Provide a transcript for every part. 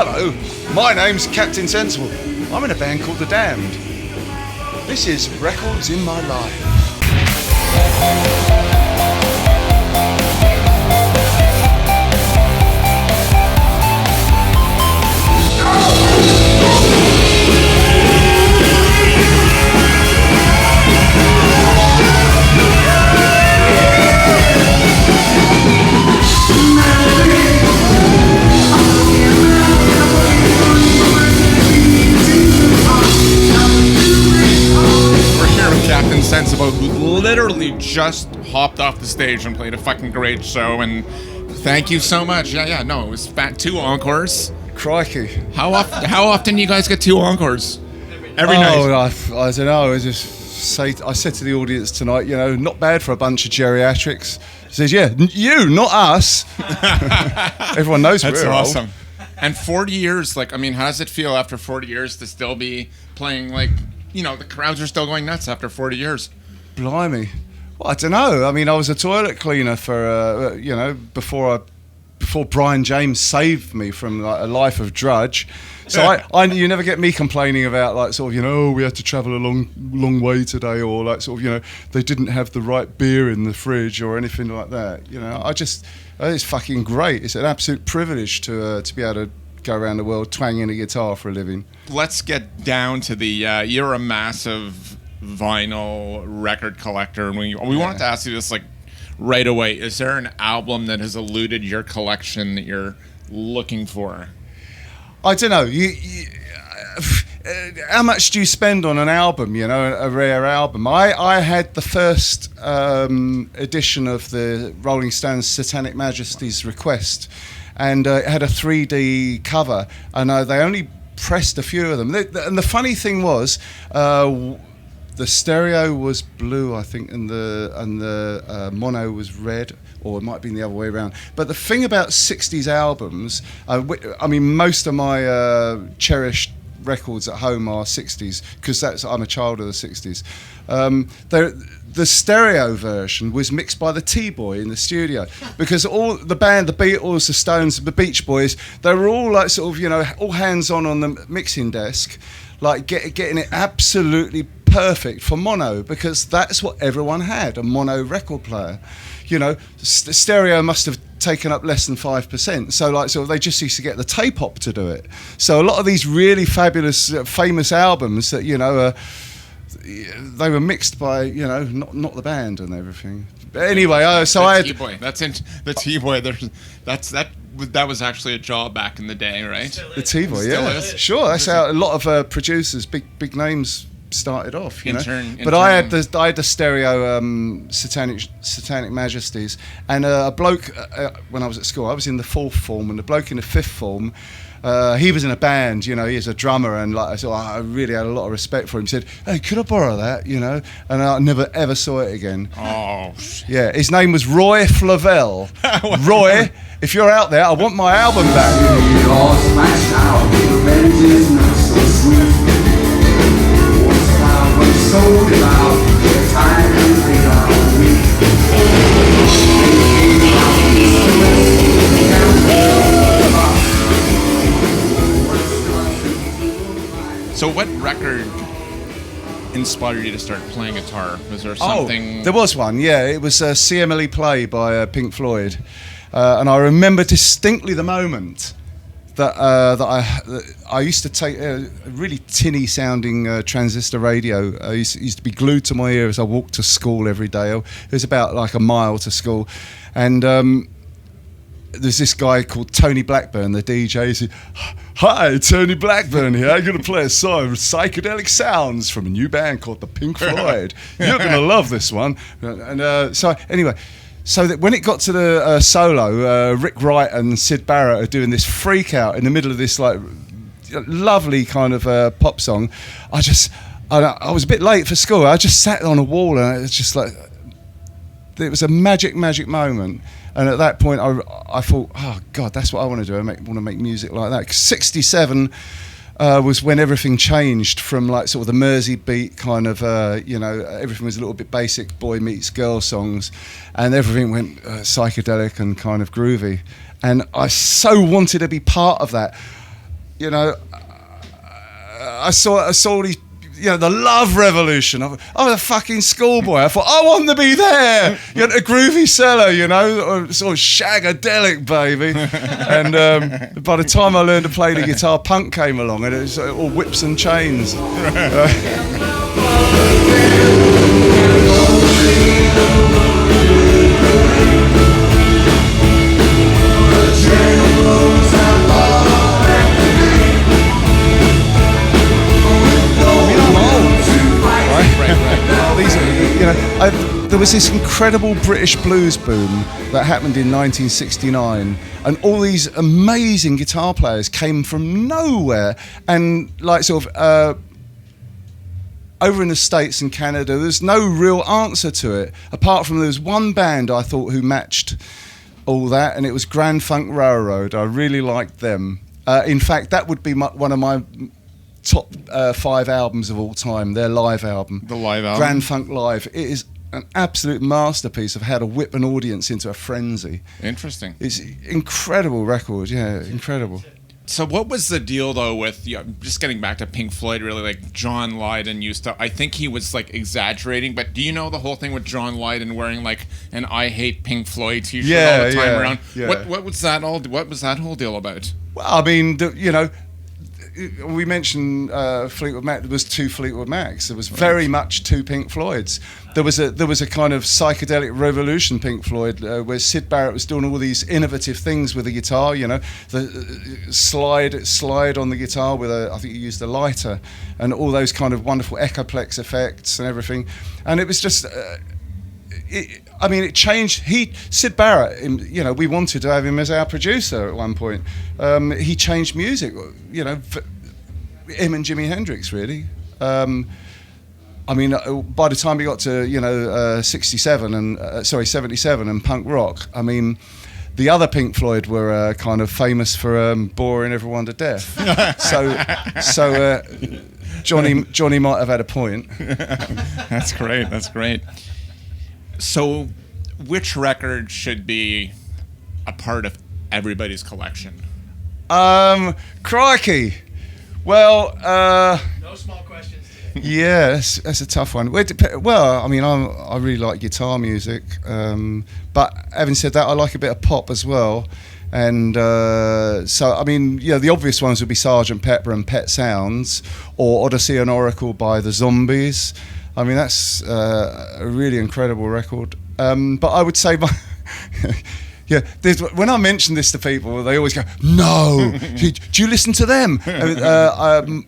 Hello, my name's Captain Sensible. I'm in a band called The Damned. This is Records in My Life. Captain Sensible, who literally just hopped off the stage and played a fucking great show, and thank you so much. It was two encores. Crikey. How often you guys get two encores? Every night? I don't know. I said to the audience tonight, not bad for a bunch of geriatrics. He says, yeah, you, not us. Everyone knows That's we're awesome. old. And 40 years, how does it feel after 40 years to still be playing, the crowds are still going nuts after 40 years? Blimey. Well, I don't know. I mean, I was a toilet cleaner for, before Brian James saved me from a life of drudge. So you never get me complaining about we had to travel a long way today, or they didn't have the right beer in the fridge or anything like that. It's fucking great. It's an absolute privilege to be able to go around the world twanging a guitar for a living. Let's get down to the you're a massive vinyl record collector, and we wanted to ask you this right away. Is there an album that has eluded your collection that you're looking for? I don't know. How much do you spend on an album, a rare album? I had the first edition of the Rolling Stones' Satanic Majesty's Request, and it had a 3D cover, and they only pressed a few of them. And the funny thing was, the stereo was blue, I think, and the mono was red, or it might be the other way around. But the thing about 60s albums, most of my cherished records at home are 60s, because I'm a child of the 60s. The stereo version was mixed by the T-Boy in the studio, because all the band, the Beatles, the Stones, the Beach Boys, they were all all hands on the mixing desk, getting it absolutely perfect for mono, because that's what everyone had, a mono record player. Stereo must have taken up less than 5%. So they just used to get the tape op to do it. So a lot of these really fabulous, famous albums that they were mixed by not the band and everything. But anyway, T-Boy. The T-Boy. That was actually a job back in the day, right? The T-Boy, yeah, sure. That's how a lot of producers, big names, started off. But I had the stereo Satanic Majesties, and a bloke when I was at school, I was in the 4th form, and the bloke in the 5th form. He was in a band, he's a drummer, and I really had a lot of respect for him. He said, "Hey, could I borrow that?" And I never ever saw it again. Oh, yeah. His name was Roy Flavel. Roy, if you're out there, I want my album back. So what record inspired you to start playing guitar? Was there something? Oh, there was one, yeah. It was See Emily Play by Pink Floyd. And I remember distinctly the moment that I used to take a really tinny sounding transistor radio. I used to be glued to my ear as I walked to school every day. It was about a mile to school. And there's this guy called Tony Blackburn, the DJ. He said, "Hi, Tony Blackburn here. I'm going to play a song of psychedelic sounds from a new band called the Pink Floyd. You're going to love this one." And so that when it got to the solo, Rick Wright and Syd Barrett are doing this freak out in the middle of this lovely kind of pop song. I was a bit late for school. I just sat on a wall, and it's just it was a magic moment. And at that point, I thought, oh God, that's what I want to do. I want to make music like that. 'Cause 67 was when everything changed from sort of the Mersey beat kind of, everything was a little bit basic boy meets girl songs, and everything went psychedelic and kind of groovy. And I so wanted to be part of that. you know, I saw these, you know, the Love Revolution. I was a fucking schoolboy. I thought, I want to be there. You know, a groovy cellar, you know, sort of shagadelic, baby. And by the time I learned to play the guitar, punk came along, and it was all whips and chains. These are, you know, there was this incredible British blues boom that happened in 1969, and all these amazing guitar players came from nowhere, and like sort of over in the States and Canada, there's no real answer to it, apart from there was one band I thought who matched all that, and it was Grand Funk Railroad. I really liked them. In fact, that would be one of my top 5 albums of all time, their live album. The live album? Grand Funk Live. It is an absolute masterpiece of how to whip an audience into a frenzy. Interesting. It's incredible record, yeah, incredible. So what was the deal, though, with, you know, just getting back to Pink Floyd, really, like John Lydon used to, I think he was, like, exaggerating, but do you know the whole thing with John Lydon wearing, like, an I Hate Pink Floyd t-shirt all the time around? Yeah. What was that whole deal about? Well, I mean, you know, we mentioned Fleetwood Mac. There was 2 Fleetwood Macs. There was very much 2 Pink Floyds. There was a kind of psychedelic revolution Pink Floyd where Syd Barrett was doing all these innovative things with the guitar. You know, the slide on the guitar with I think he used a lighter, and all those kind of wonderful echoplex effects and everything. And it was just. It changed. Syd Barrett, you know, we wanted to have him as our producer at one point. He changed music, you know, him and Jimi Hendrix, really. By the time he got to, you know, 77 and punk rock, I mean, the other Pink Floyd were kind of famous for boring everyone to death. so Johnny might have had a point. That's great. That's great. So, which record should be a part of everybody's collection? Crikey. Well, no small questions today. Yeah, that's a tough one. Well, I mean, I really like guitar music, but having said that, I like a bit of pop as well. And so, I mean, yeah, the obvious ones would be Sgt. Pepper and Pet Sounds, or Odyssey and Oracle by the Zombies. I mean, that's a really incredible record. But I would say, yeah, when I mention this to people, they always go, "No, do you listen to them?"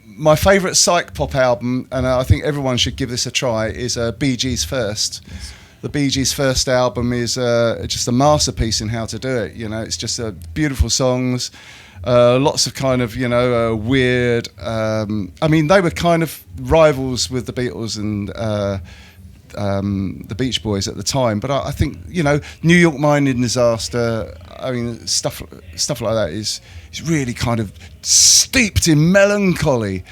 My favourite psych pop album, and I think everyone should give this a try, is Bee Gees' First. Yes. The Bee Gees' first album is just a masterpiece in how to do it. You know, it's just beautiful songs. Lots of kind of, you know, weird. I mean, they were kind of rivals with the Beatles and the Beach Boys at the time. But I think, you know, New York Mining Disaster. I mean, stuff like that is really kind of steeped in melancholy.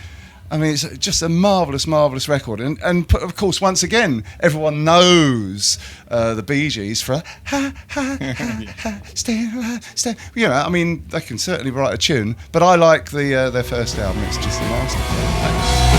I mean, it's just a marvellous, marvellous record. And of course, once again, everyone knows the Bee Gees for ha, ha, ha, ha, stay alive, stay. You know, I mean, they can certainly write a tune, but I like their first album. It's just a masterpiece.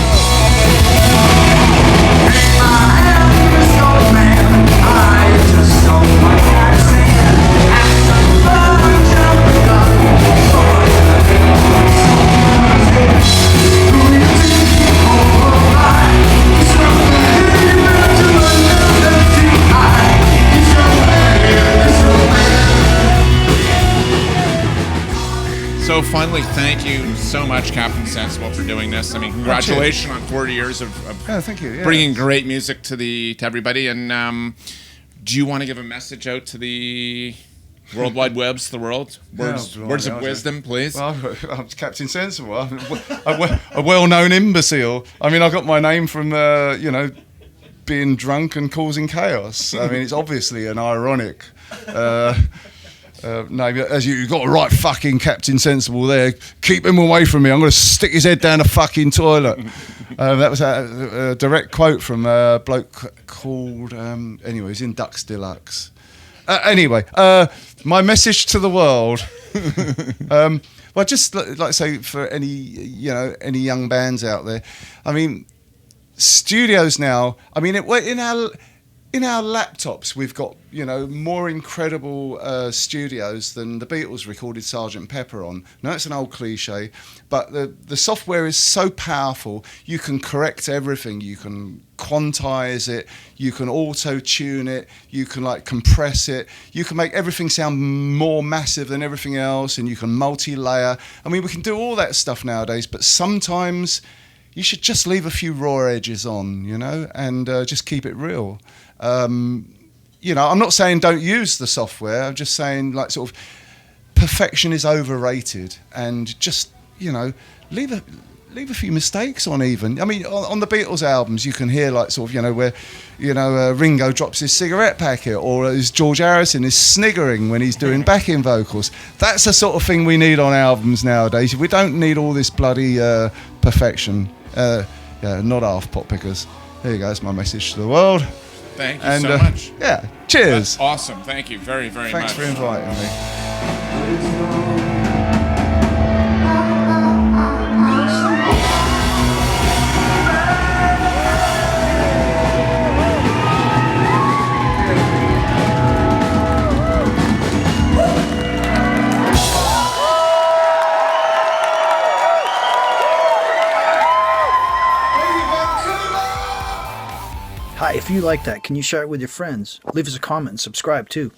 So finally, thank you so much, Captain Sensible, for doing this. I mean, congratulations on 40 years of thank you. Yeah. Bringing great music to everybody. And do you want to give a message out to the World Wide Webs, the world? Words of wisdom, please. Well, I'm Captain Sensible. I'm a well-known imbecile. I mean, I got my name from, you know, being drunk and causing chaos. I mean, it's obviously an ironic no, as you got a right fucking Captain Sensible there. Keep him away from me. I'm going to stick his head down the fucking toilet. That was a direct quote from a bloke called, anyway, he's in Ducks Deluxe. Anyway, my message to the world. Well, just like I say, for any young bands out there, I mean, studios now. I mean, in our laptops, we've got more incredible studios than the Beatles recorded Sgt. Pepper on. No, it's an old cliche, but the software is so powerful. You can correct everything. You can quantize it. You can auto-tune it. You can compress it. You can make everything sound more massive than everything else, and you can multi-layer. I mean, we can do all that stuff nowadays, but sometimes you should just leave a few raw edges on, and just keep it real. I'm not saying don't use the software. I'm just saying sort of perfection is overrated, and just leave a few mistakes on. Even I mean, on the Beatles albums, you can hear where Ringo drops his cigarette packet, or as George Harrison is sniggering when he's doing backing vocals. That's the sort of thing we need on albums nowadays. We don't need all this bloody perfection. Not half pot pickers. There you go. That's my message to the world. Thank you so much. Yeah, cheers. That's awesome. Thank you very, very much. Thanks for inviting me. Hi, if you like that, can you share it with your friends? Leave us a comment and subscribe too.